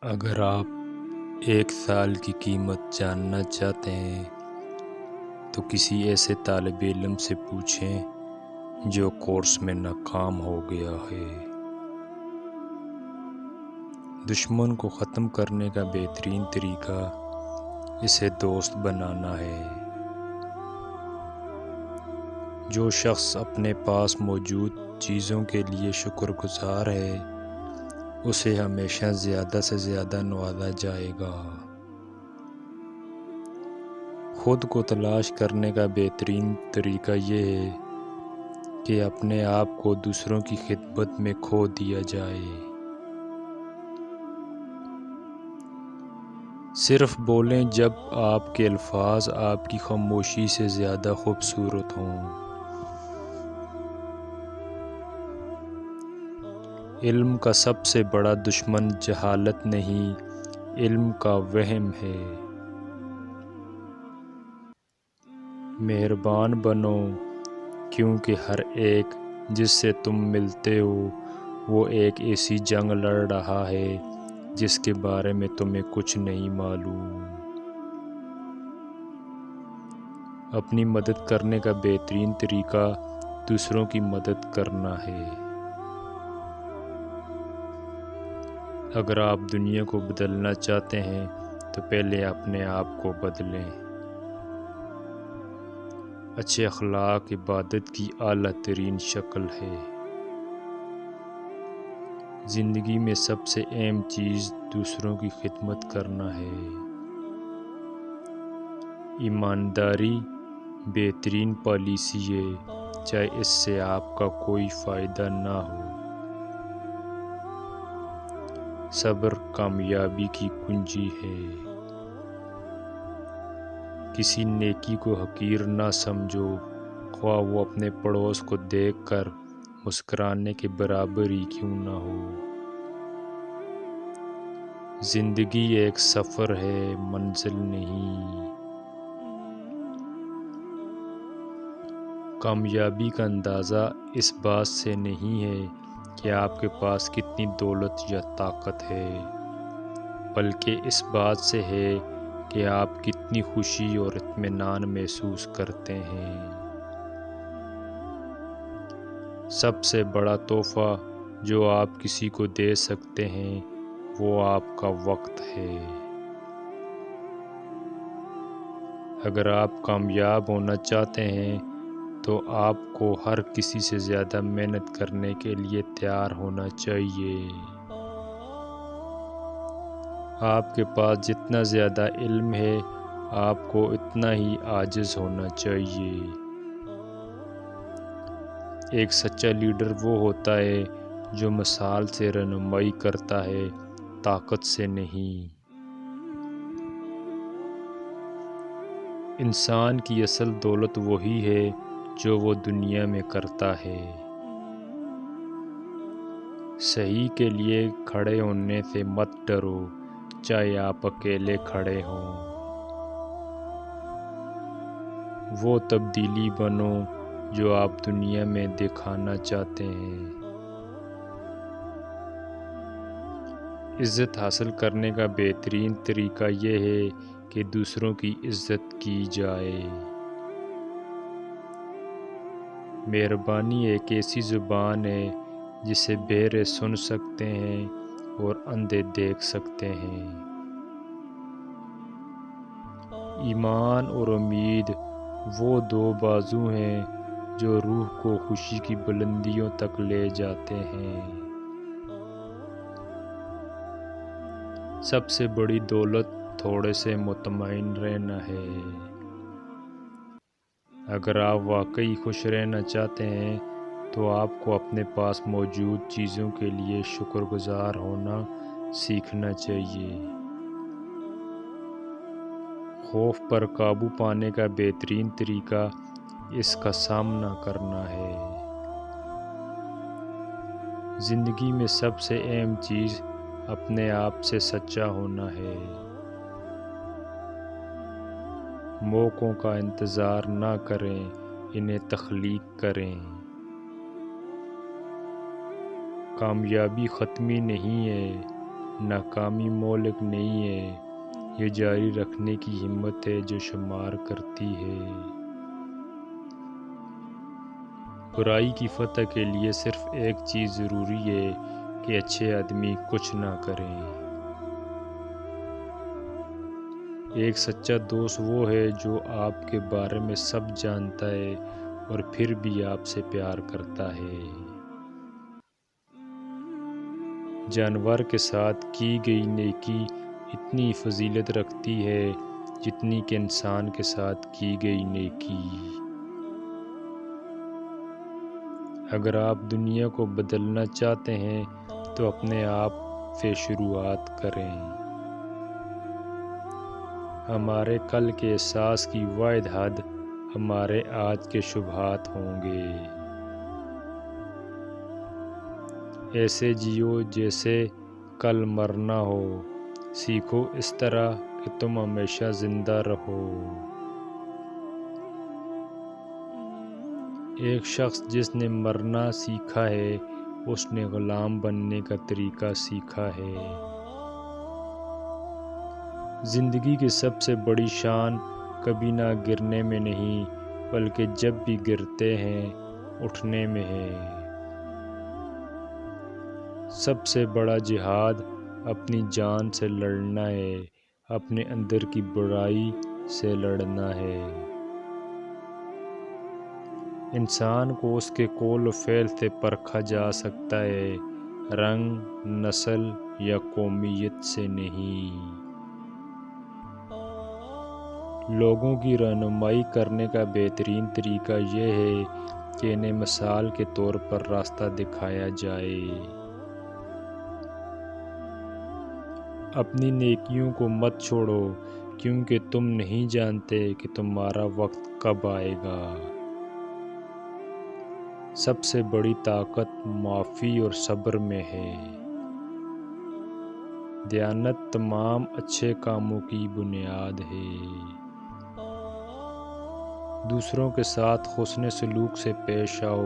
اگر آپ 1 سال کی قیمت جاننا چاہتے ہیں تو کسی ایسے طالب علم سے پوچھیں جو کورس میں ناکام ہو گیا ہے۔ دشمن کو ختم کرنے کا بہترین طریقہ اسے دوست بنانا ہے۔ جو شخص اپنے پاس موجود چیزوں کے لیے شکر گزار ہے اسے ہمیشہ زیادہ سے زیادہ نوازا جائے گا۔ خود کو تلاش کرنے کا بہترین طریقہ یہ ہے کہ اپنے آپ کو دوسروں کی خدمت میں کھو دیا جائے۔ صرف بولیں جب آپ کے الفاظ آپ کی خاموشی سے زیادہ خوبصورت ہوں۔ علم کا سب سے بڑا دشمن جہالت نہیں، علم کا وہم ہے۔ مہربان بنو کیونکہ ہر ایک جس سے تم ملتے ہو وہ ایک ایسی جنگ لڑ رہا ہے جس کے بارے میں تمہیں کچھ نہیں معلوم۔ اپنی مدد کرنے کا بہترین طریقہ دوسروں کی مدد کرنا ہے۔ اگر آپ دنیا کو بدلنا چاہتے ہیں تو پہلے اپنے آپ کو بدلیں۔ اچھے اخلاق عبادت کی اعلیٰ ترین شکل ہے۔ زندگی میں سب سے اہم چیز دوسروں کی خدمت کرنا ہے۔ ایمانداری بہترین پالیسی ہے چاہے اس سے آپ کا کوئی فائدہ نہ ہو۔ صبر کامیابی کی کنجی ہے۔ کسی نیکی کو حقیر نہ سمجھو خواہ وہ اپنے پڑوس کو دیکھ کر مسکرانے کے برابر ہی کیوں نہ ہو۔ زندگی ایک سفر ہے منزل نہیں۔ کامیابی کا اندازہ اس بات سے نہیں ہے کہ آپ کے پاس کتنی دولت یا طاقت ہے بلکہ اس بات سے ہے کہ آپ کتنی خوشی اور اطمینان محسوس کرتے ہیں۔ سب سے بڑا تحفہ جو آپ کسی کو دے سکتے ہیں وہ آپ کا وقت ہے۔ اگر آپ کامیاب ہونا چاہتے ہیں تو آپ کو ہر کسی سے زیادہ محنت کرنے کے لیے تیار ہونا چاہیے۔ آپ کے پاس جتنا زیادہ علم ہے آپ کو اتنا ہی عاجز ہونا چاہیے۔ ایک سچا لیڈر وہ ہوتا ہے جو مثال سے رہنمائی کرتا ہے، طاقت سے نہیں۔ انسان کی اصل دولت وہی ہے جو وہ دنیا میں کرتا ہے۔ صحیح کے لیے کھڑے ہونے سے مت ڈرو چاہے آپ اکیلے کھڑے ہوں۔ وہ تبدیلی بنو جو آپ دنیا میں دکھانا چاہتے ہیں۔ عزت حاصل کرنے کا بہترین طریقہ یہ ہے کہ دوسروں کی عزت کی جائے۔ مہربانی ایک ایسی زبان ہے جسے بہرے سن سکتے ہیں اور اندھے دیکھ سکتے ہیں۔ ایمان اور امید وہ دو بازو ہیں جو روح کو خوشی کی بلندیوں تک لے جاتے ہیں۔ سب سے بڑی دولت تھوڑے سے مطمئن رہنا ہے۔ اگر آپ واقعی خوش رہنا چاہتے ہیں تو آپ کو اپنے پاس موجود چیزوں کے لیے شکر گزار ہونا سیکھنا چاہیے۔ خوف پر قابو پانے کا بہترین طریقہ اس کا سامنا کرنا ہے۔ زندگی میں سب سے اہم چیز اپنے آپ سے سچا ہونا ہے۔ موقعوں کا انتظار نہ کریں، انہیں تخلیق کریں۔ کامیابی حتمی نہیں ہے ناکامی مہلک نہیں ہے، یہ جاری رکھنے کی ہمت ہے جو شمار کرتی ہے۔ برائی کی فتح کے لیے صرف ایک چیز ضروری ہے کہ اچھے آدمی کچھ نہ کریں۔ ایک سچا دوست وہ ہے جو آپ کے بارے میں سب جانتا ہے اور پھر بھی آپ سے پیار کرتا ہے۔ جانور کے ساتھ کی گئی نیکی اتنی فضیلت رکھتی ہے جتنی کہ انسان کے ساتھ کی گئی نیکی۔ اگر آپ دنیا کو بدلنا چاہتے ہیں تو اپنے آپ سے شروعات کریں۔ ہمارے کل کے احساس کی واحد حد ہمارے آج کے شبہات ہوں گے۔ ایسے جیو جیسے کل مرنا ہو، سیکھو اس طرح کہ تم ہمیشہ زندہ رہو۔ ایک شخص جس نے مرنا سیکھا ہے اس نے غلام بننے کا طریقہ سیکھا ہے۔ زندگی کی سب سے بڑی شان کبھی نہ گرنے میں نہیں بلکہ جب بھی گرتے ہیں اٹھنے میں ہے۔ سب سے بڑا جہاد اپنی جان سے لڑنا ہے، اپنے اندر کی برائی سے لڑنا ہے۔ انسان کو اس کے قول و فعل سے پرکھا جا سکتا ہے، رنگ، نسل یا قومیت سے نہیں۔ لوگوں کی رہنمائی کرنے کا بہترین طریقہ یہ ہے کہ انہیں مثال کے طور پر راستہ دکھایا جائے۔ اپنی نیکیوں کو مت چھوڑو کیونکہ تم نہیں جانتے کہ تمہارا وقت کب آئے گا۔ سب سے بڑی طاقت معافی اور صبر میں ہے۔ دیانت تمام اچھے کاموں کی بنیاد ہے۔ دوسروں کے ساتھ حسن سلوک سے پیش آؤ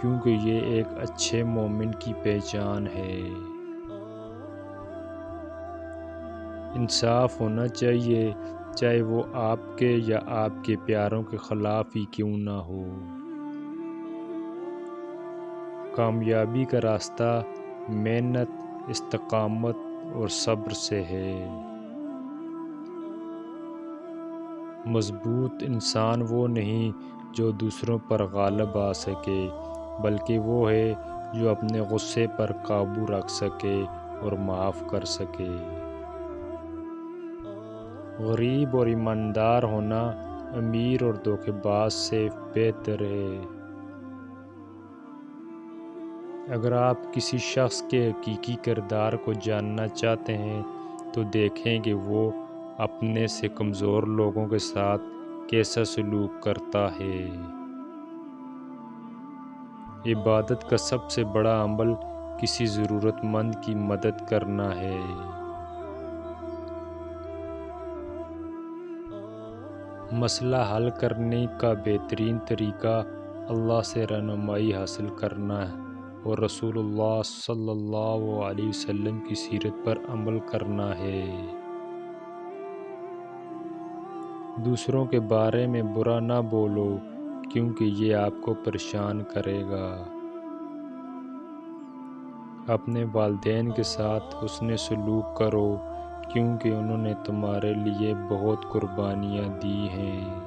کیونکہ یہ ایک اچھے مومن کی پہچان ہے۔ انصاف ہونا چاہیے چاہے وہ آپ کے یا آپ کے پیاروں کے خلاف ہی کیوں نہ ہو۔ کامیابی کا راستہ محنت، استقامت اور صبر سے ہے۔ مضبوط انسان وہ نہیں جو دوسروں پر غالب آ سکے بلکہ وہ ہے جو اپنے غصے پر قابو رکھ سکے اور معاف کر سکے۔ غریب اور ایماندار ہونا امیر اور دھوکے باز سے بہتر ہے۔ اگر آپ کسی شخص کے حقیقی کردار کو جاننا چاہتے ہیں تو دیکھیں کہ وہ اپنے سے کمزور لوگوں کے ساتھ کیسا سلوک کرتا ہے۔ عبادت کا سب سے بڑا عمل کسی ضرورت مند کی مدد کرنا ہے۔ مسئلہ حل کرنے کا بہترین طریقہ اللہ سے رہنمائی حاصل کرنا اور رسول اللہ صلی اللہ علیہ وسلم کی سیرت پر عمل کرنا ہے۔ دوسروں کے بارے میں برا نہ بولو کیونکہ یہ آپ کو پریشان کرے گا۔ اپنے والدین کے ساتھ حسن سلوک کرو کیونکہ انہوں نے تمہارے لیے بہت قربانیاں دی ہیں۔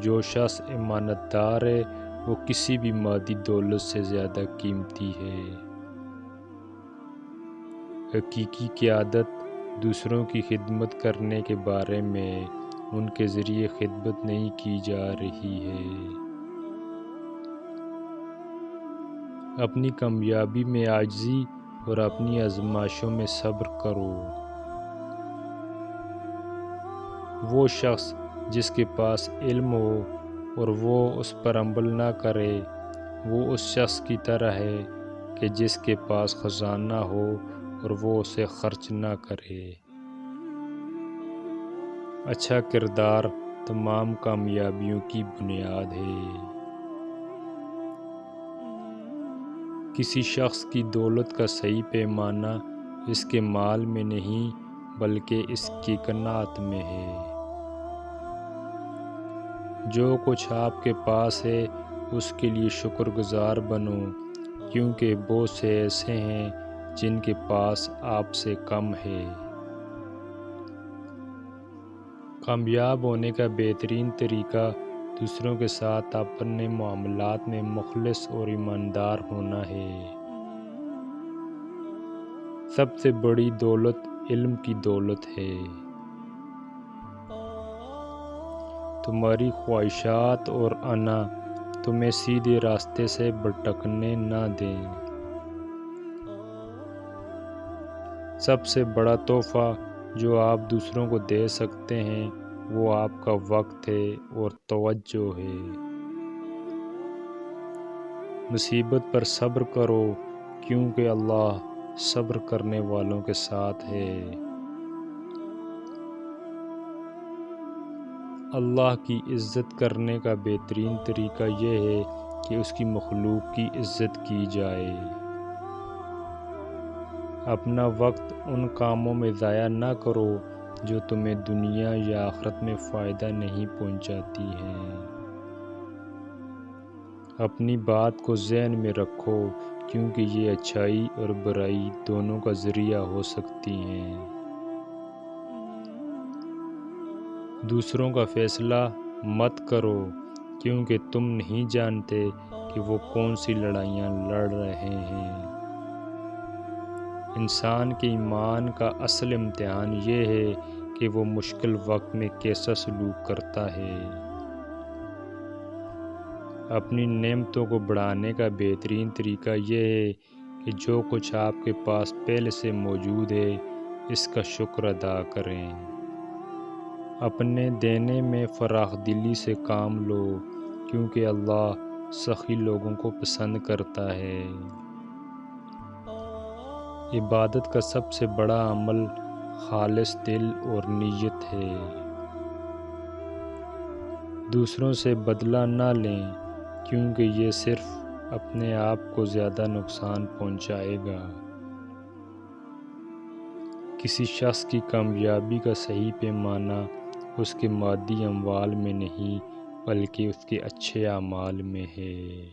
جو شخص امانت دار ہے وہ کسی بھی مادی دولت سے زیادہ قیمتی ہے۔ حقیقی قیادت دوسروں کی خدمت کرنے کے بارے میں ان کے ذریعے خدمت نہیں کی جا رہی ہے۔ اپنی کامیابی میں عاجزی اور اپنی آزمائشوں میں صبر کرو۔ وہ شخص جس کے پاس علم ہو اور وہ اس پر عمل نہ کرے وہ اس شخص کی طرح ہے کہ جس کے پاس خزانہ ہو اور وہ اسے خرچ نہ کرے۔ اچھا کردار تمام کامیابیوں کی بنیاد ہے۔ کسی شخص کی دولت کا صحیح پیمانہ اس کے مال میں نہیں بلکہ اس کی قناعت میں ہے۔ جو کچھ آپ کے پاس ہے اس کے لیے شکر گزار بنو، کیونکہ بہت سے ایسے ہیں جن کے پاس آپ سے کم ہے۔ کامیاب ہونے کا بہترین طریقہ دوسروں کے ساتھ اپنے معاملات میں مخلص اور ایماندار ہونا ہے۔ سب سے بڑی دولت علم کی دولت ہے۔ تمہاری خواہشات اور انا تمہیں سیدھے راستے سے بھٹکنے نہ دیں۔ سب سے بڑا تحفہ جو آپ دوسروں کو دے سکتے ہیں وہ آپ کا وقت ہے اور توجہ ہے۔ مصیبت پر صبر کرو، کیونکہ اللہ صبر کرنے والوں کے ساتھ ہے۔ اللہ کی عزت کرنے کا بہترین طریقہ یہ ہے کہ اس کی مخلوق کی عزت کی جائے۔ اپنا وقت ان کاموں میں ضائع نہ کرو جو تمہیں دنیا یا آخرت میں فائدہ نہیں پہنچاتی ہیں۔ اپنی بات کو ذہن میں رکھو، کیونکہ یہ اچھائی اور برائی دونوں کا ذریعہ ہو سکتی ہیں۔ دوسروں کا فیصلہ مت کرو، کیونکہ تم نہیں جانتے کہ وہ کون سی لڑائیاں لڑ رہے ہیں۔ انسان کے ایمان کا اصل امتحان یہ ہے کہ وہ مشکل وقت میں کیسا سلوک کرتا ہے۔ اپنی نعمتوں کو بڑھانے کا بہترین طریقہ یہ ہے کہ جو کچھ آپ کے پاس پہلے سے موجود ہے اس کا شکر ادا کریں۔ اپنے دینے میں فراخ دلی سے کام لو، کیونکہ اللہ سخی لوگوں کو پسند کرتا ہے۔ عبادت کا سب سے بڑا عمل خالص دل اور نیت ہے۔ دوسروں سے بدلہ نہ لیں، کیونکہ یہ صرف اپنے آپ کو زیادہ نقصان پہنچائے گا۔ کسی شخص کی کامیابی کا صحیح پیمانہ اس کے مادی اموال میں نہیں بلکہ اس کے اچھے اعمال میں ہے۔